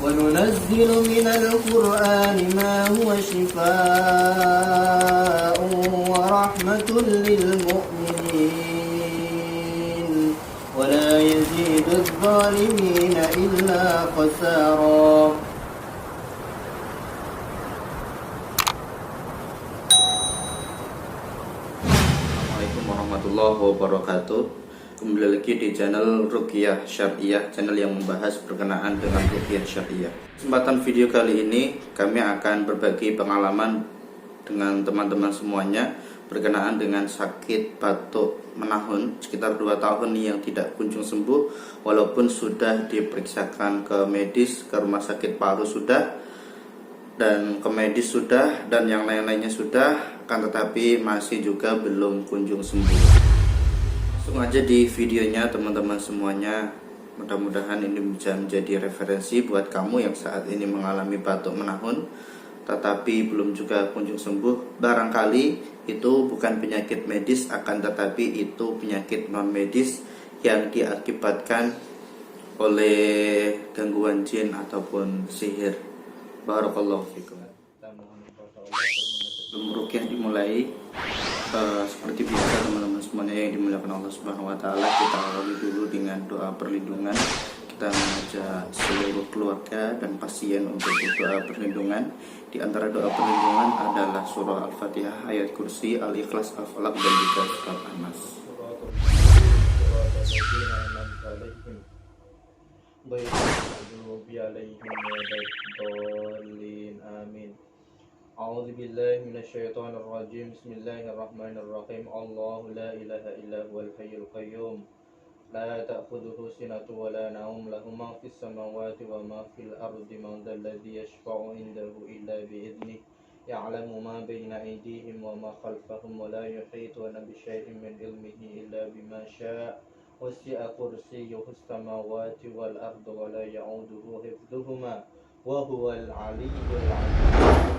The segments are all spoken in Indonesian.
وننزل من القرآن ما هو شفاء ورحمة للمؤمنين ولا يزيد الظالمين إلا خسارا. Assalamualaikum warahmatullahi wabarakatuh. Kembali lagi di channel Ruqyah Syariah, channel yang membahas berkenaan dengan Ruqyah Syariah. Kesempatan video kali ini kami akan berbagi pengalaman dengan teman-teman semuanya berkenaan dengan sakit batuk menahun sekitar 2 tahun yang tidak kunjung sembuh, walaupun sudah diperiksakan ke medis, ke rumah sakit paru sudah, dan ke medis sudah, dan yang lain-lainnya sudah, akan tetapi masih juga belum kunjung sembuh. Langsung aja di videonya teman-teman semuanya. Mudah-mudahan ini bisa menjadi referensi buat kamu yang saat ini mengalami batuk menahun tetapi belum juga kunjung sembuh. Barangkali itu bukan penyakit medis, akan tetapi itu penyakit non medis yang diakibatkan oleh gangguan jin ataupun sihir. Barakallahu fikum. Sebelum ruqyah dimulai, seperti biasa teman-teman semuanya yang dimuliakan Allah Subhanahu wa taala, kita awali dulu dengan doa perlindungan. Kita mengajak seluruh keluarga dan pasien untuk berdoa perlindungan. Di antara doa perlindungan adalah surah Al-Fatihah, ayat kursi, Al-Ikhlas, Al-Falaq, dan juga surat An-Nas. Amin. A'udzu billahi minasyaitonir rajim. Bismillahirrahmanirrahim. Allahu la ilaha illa huwal hayyul qayyum. La ta'khudhuhu sinatun wa la nawm. Lahu ma fis samawati wa ma fil ardi. Man dzal ladzi yashfa'u 'indahu illa bi idnihi. Ya'lamu ma baina aydihim wa ma khalfahum wa la yuhituna bi syai'in min ilmihi illa bima syaa'. Wasi'a kursiyyuhu as-samawati wal arda wa la ya'uduhu hifdhuhuma wa huwal 'aliyyul 'azim.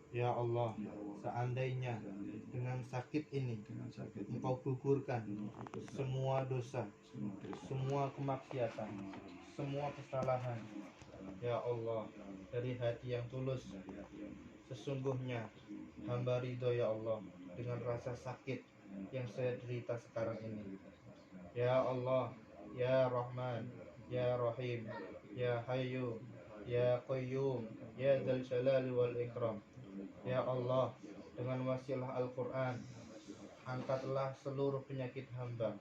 Ya Allah, seandainya dengan sakit ini Engkau gugurkan semua dosa, semua kemaksiatan, semua kesalahan. Ya Allah, dari hati yang tulus, sesungguhnya hamba ridho ya Allah dengan rasa sakit yang saya derita sekarang ini. Ya Allah, Ya Rahman, Ya Rahim, Ya Hayyu, Ya Qayyum, Ya Dzal Jalali wal Ikram. Ya Allah, dengan wasilah Al-Quran, angkatlah seluruh penyakit hamba.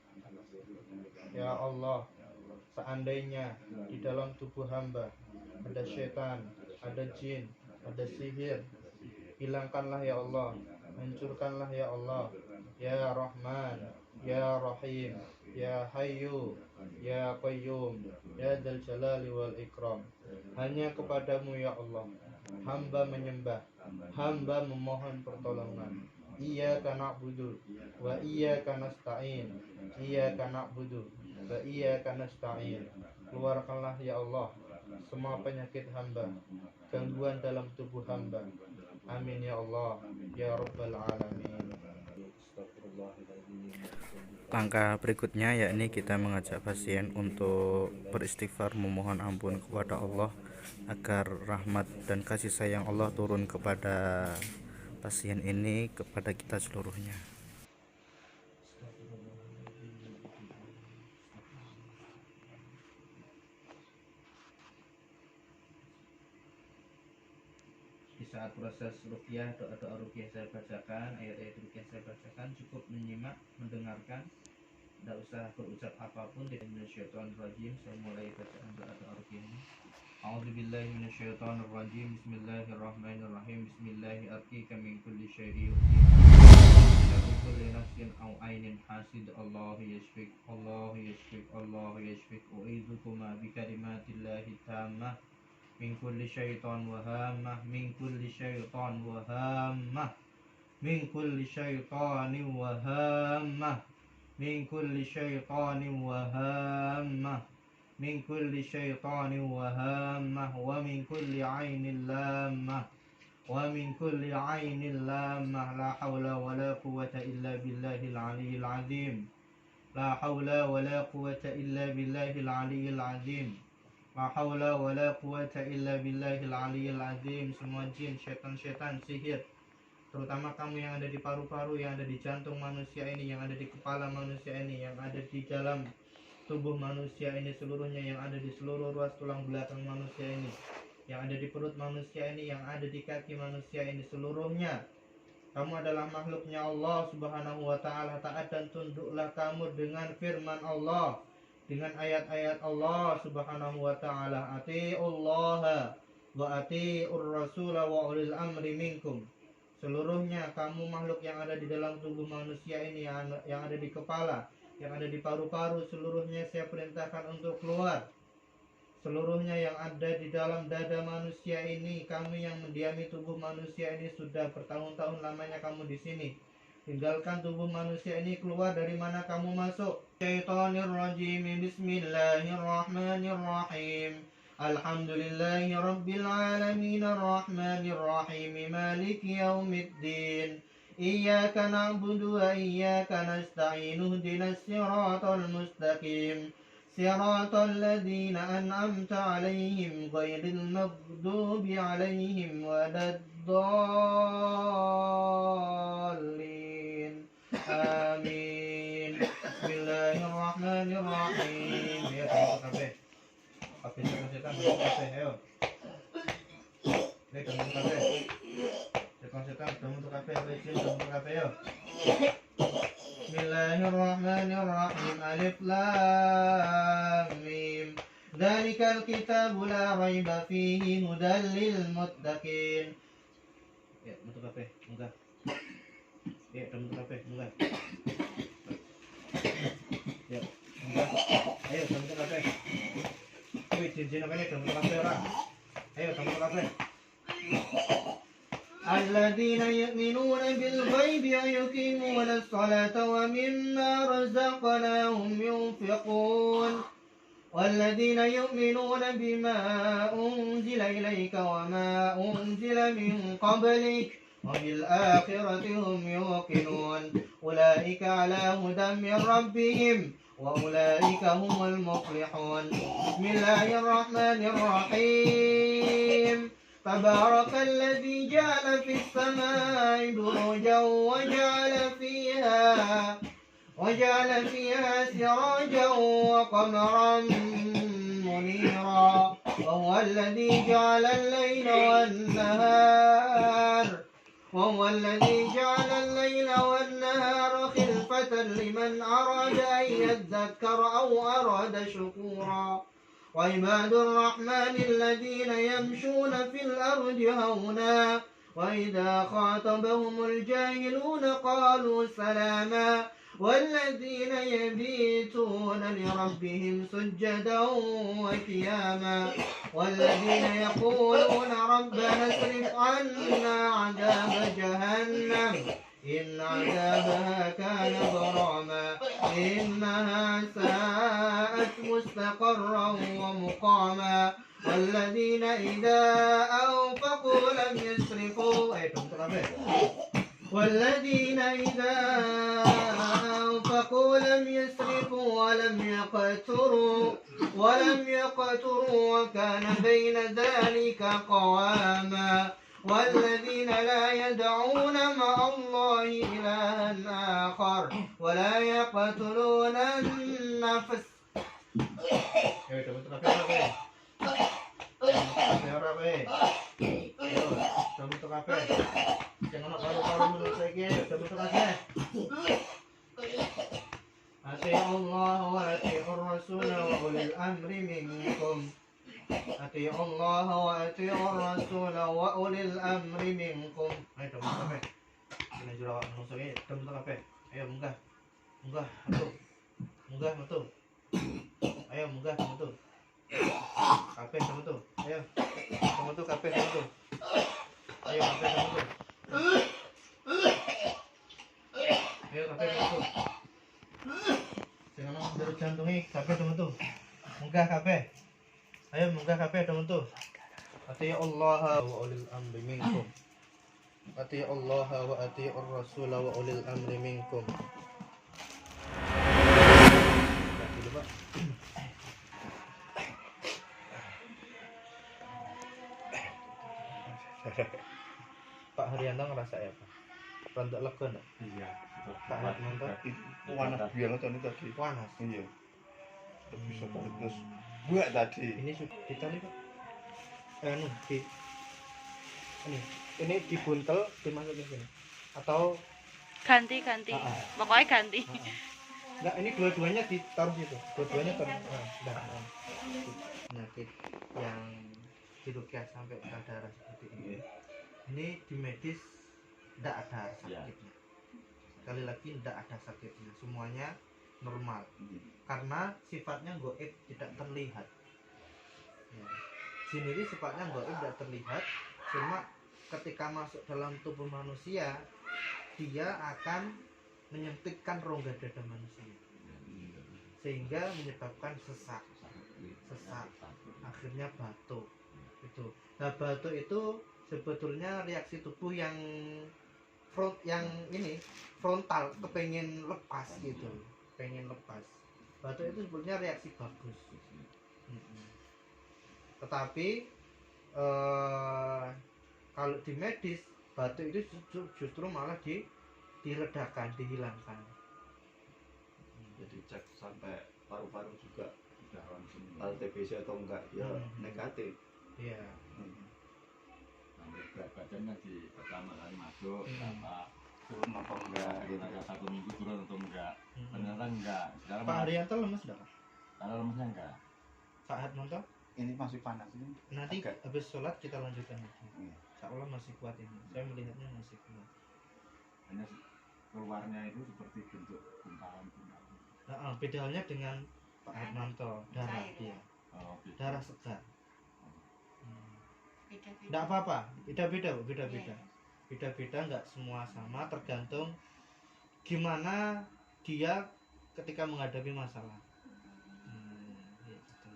Ya Allah, seandainya di dalam tubuh hamba ada syaitan, ada jin, ada sihir, hilangkanlah ya Allah, hancurkanlah ya Allah. Ya Rahman, Ya Rahim, Ya Hayyu, Ya Qayyum, Ya Dzal Jalali wal Ikram. Hanya kepadamu ya Allah hamba menyembah, hamba memohon pertolongan. Iyyaka na'budu wa iyyaka nasta'in. Iyyaka na'budu wa iyyaka nasta'in. Keluarkanlah ya Allah semua penyakit hamba, gangguan dalam tubuh hamba. Amin ya Allah, ya Rabbal Alamin. Langkah berikutnya yakni kita mengajak pasien untuk beristighfar, memohon ampun kepada Allah agar rahmat dan kasih sayang Allah turun kepada pasien ini, kepada kita seluruhnya. Di saat proses ruqyah, doa-doa ruqyah saya bacakan, ayat-ayat ruqyah saya bacakan, cukup menyimak, mendengarkan, tidak usah berucap apapun. Minasyaitonirrajim. Saya mulai bacaan doa-doa ruqyah ini. A'udzubillahi minasyaitonirrajim. Bismillahirrahmanirrahim. Bismillahi arqika min kulli syai'in min kulli nafsin aw ainin hasid. Allahu yashfik, Allahu yashfik, Allahu yashfik. U'idzukum bi kalimatillahi tammah min kulli syaitan wa hammah, min kulli syaitan wa hammah, min kulli syaitanin wa hammah, min kulli syaitanin wa hammah, min kulli syaitanin wa hammah, wa min kulli ainin lammah, wa min kulli ainin lammah. La hawla wa la quwwata illa billahil aliyyil azim. La hawla wa la quwwata illa billahil aliyyil azim. La haula wa la quwata illa billahil aliyyil azim. Semua jin, syaitan-syaitan, sihir, terutama kamu yang ada di paru-paru, yang ada di jantung manusia ini, yang ada di kepala manusia ini, yang ada di dalam tubuh manusia ini seluruhnya, yang ada di seluruh ruas tulang belakang manusia ini, yang ada di perut manusia ini, yang ada di kaki manusia ini, seluruhnya kamu adalah makhluknya Allah subhanahu wa ta'ala. Taat dan tunduklah kamu dengan firman Allah, dengan ayat-ayat Allah subhanahu wa ta'ala. Ati'ullaha wa ati'ur rasula wa ulil amri minkum. Seluruhnya kamu makhluk yang ada di dalam tubuh manusia ini, yang ada di kepala, yang ada di paru-paru, seluruhnya saya perintahkan untuk keluar. Seluruhnya yang ada di dalam dada manusia ini, kamu yang mendiami tubuh manusia ini sudah bertahun-tahun lamanya kamu di sini. Tinggalkan tubuh manusia ini, keluar dari mana kamu masuk. Syaitanirrajim. Bismillahirrahmanirrahim. Alhamdulillahi rabbil alamin arrahmanir rahim maliki yaumiddin. Iyyaka na'budu wa iyyaka nasta'in. Ihdinas siratal mustaqim. Siratal ladzina an'amta 'alaihim ghairil maghdubi 'alaihim waladdallin. Amin. Bismillahirrahmanirrahim. Ya, kafe. Kafe setan, kafe, ayo. Kamu kafe. Setan, kamu kafe, kamu kafe, ayo. Bismillahirrahmanirrahim. Alif lam mim. Dzalikal kitabu la raiba fihi hudal lil muttaqin. Ya, untuk kafe, enggak. Ya, kamu kafe, enggak. Ya, enggak. Ayo, kamu kafe. Wih, cincin apa nih? Kamu kafe orang. Ayo, kamu kafe. Alladzina yu'minuna bil ghaibi wa yuqimuna as-salata wa mimma razaqnahum yunfiqun. والذين يؤمنون بما أنزل إليك وما أنزل من قبلك وبالآخرة هم يوقنون. أولئك على هدى من ربهم وأولئك هم المفلحون. بسم الله الرحمن الرحيم. تبارك الذي جعل في السماء بروجا وجعل فيها سراجا وقمرا منيرا. وهو الذي جعل الليل والنهار خلفة لمن أراد أن يذكر أو أراد شكورا. وعباد الرحمن الذين يمشون في الأرض هونا وإذا خاطبهم الجاهلون قالوا سلاما. والذين يبيتون لربهم سجدا وقياما. والذين يقولون ربنا اصرف عنا عذاب جهنم إن عذابها كان غراما. إنها ساءت مستقرا ومقاما. والذين إذا أنفقوا لم يسرفوا ولم يقتروا وكان بين ذلك قواما. والذين لا يدعون مع الله إلها آخر ولا يقتلون النفس. Ati'ullah wa ati'ur rasul wa ulil amri minkum. Ati'ullah wa ati'ur rasul wa ulil amri minkum. Ayo teman kafe. Ini jurawa nusuk teman kafe. Ayo munggah. Munggah metu. Munggah metu. Ayo munggah metu. Kafe teman tu. Ayo. Teman tu kafe teman tu. Ayo kafe teman tu. Ayo kafe teman tu. Jangan dari jantungi kafe teman tu. Munggah kafe. Ayo munggah kafe teman tu. Ati'ullah wa ulil amri minkum. Ati'ullah wa ati'ur rasul wa ulil amri minkum. rasa ya Pak? Rontok lega enggak? Iya. Pak Harmanto Panas biar tadi tadi. panas. Iya. Bisa balik terus buat tadi. Ini sudah ditali Pak. Ini dibuntel dimasukin sini. Atau ganti pokoknya ganti. enggak, ini dua-duanya ditaruh situ. Dua-duanya taruh. Penyakit yang dirukyah sampai berdarah seperti ini. Ini di medis tidak ada sakitnya. Sekali lagi tidak ada sakitnya. Semuanya normal. Karena sifatnya goib, tidak terlihat. Ya. Jin ini sifatnya goib, tidak terlihat. Cuma ketika masuk dalam tubuh manusia, dia akan menyempitkan rongga dada manusia, sehingga menyebabkan sesak, akhirnya batuk. Itu. Nah, batuk itu sebetulnya reaksi tubuh yang frontal, kepengen lepas gitu, pengen lepas. Batuk itu sebetulnya reaksi bagus. Tetapi kalau di medis, batuk itu justru malah diredakan, dihilangkan. Jadi cek sampai paru-paru juga udah TBC atau enggak ya negatif. Iya. Sampai berat badannya di pertama kali masuk apa Turun apa enggak gitu. ada 1 minggu turun atau enggak, beneran enggak. Sekarang Pak Haryanto lemes enggak? kalau lemesnya enggak. Pak Haryanto Ini masih panas ini. nanti Agak. habis sholat kita lanjutkan lagi. Iya. Insya Allah masih kuat ini. Saya melihatnya masih kuat. Hanya keluarnya itu seperti bentuk gumpalan. Nah, beda halnya dengan Pak Haryanto, darah dia, Oh, gitu. darah segar. Enggak apa-apa, beda-beda, beda-beda, enggak semua sama, tergantung gimana dia ketika menghadapi masalah. Gitu.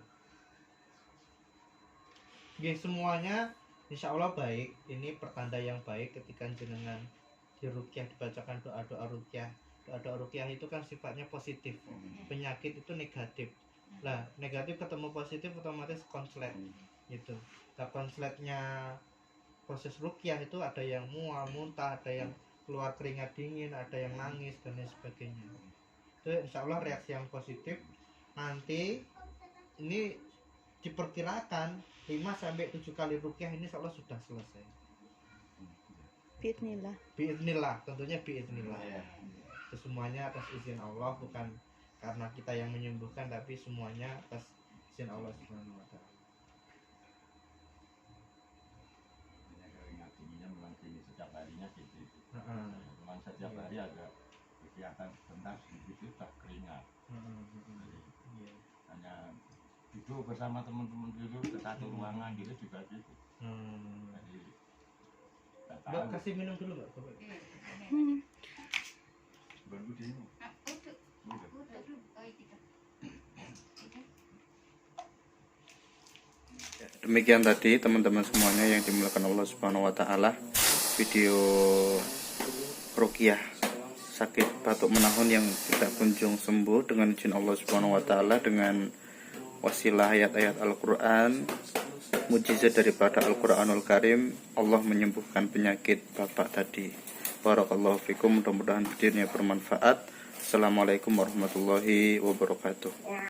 Ya, semuanya insya Allah baik. Ini pertanda yang baik ketika jenengan dirukyah, dibacakan doa-doa rukyah. Doa-doa rukyah itu kan sifatnya positif. Penyakit itu negatif. Lah, negatif ketemu positif otomatis konslet gitu. Nah, konsletnya proses rukyah itu ada yang mual, muntah, ada yang keluar keringat dingin, ada yang nangis dan lain sebagainya. Itu insya Allah reaksi yang positif. Nanti ini diperkirakan 5-7 kali rukyah ini insya Allah sudah selesai. Bismillah. Biiznillah, tentunya biiznillah. Iya. Itu semuanya atas izin Allah, bukan karena kita yang menyembuhkan, tapi semuanya atas izin Allah Subhanahu wa taala. Hanya keringat dinginnya memang gini setiap harinya gitu. Heeh. Memang setiap hari agak kelihatan bentar sedikit itu tak keringat. Jadi, Iya. hanya duduk bersama teman-teman dulu ke satu ruangan gitu juga gitu. Jadi tak Mbak, tahu. kasih minum dulu, Mbak. Coba. Baru di ini. Demikian tadi teman-teman semuanya yang dimuliakan Allah Subhanahu wa taala, video ruqyah sakit batuk menahun yang tidak kunjung sembuh dengan izin Allah Subhanahu wa taala, dengan wasilah ayat-ayat Al-Qur'an, mujizat daripada Al-Qur'anul Karim, Allah menyembuhkan penyakit Bapak tadi. Barakallahu fikum, mudah-mudahan videonya bermanfaat. Assalamualaikum warahmatullahi wabarakatuh.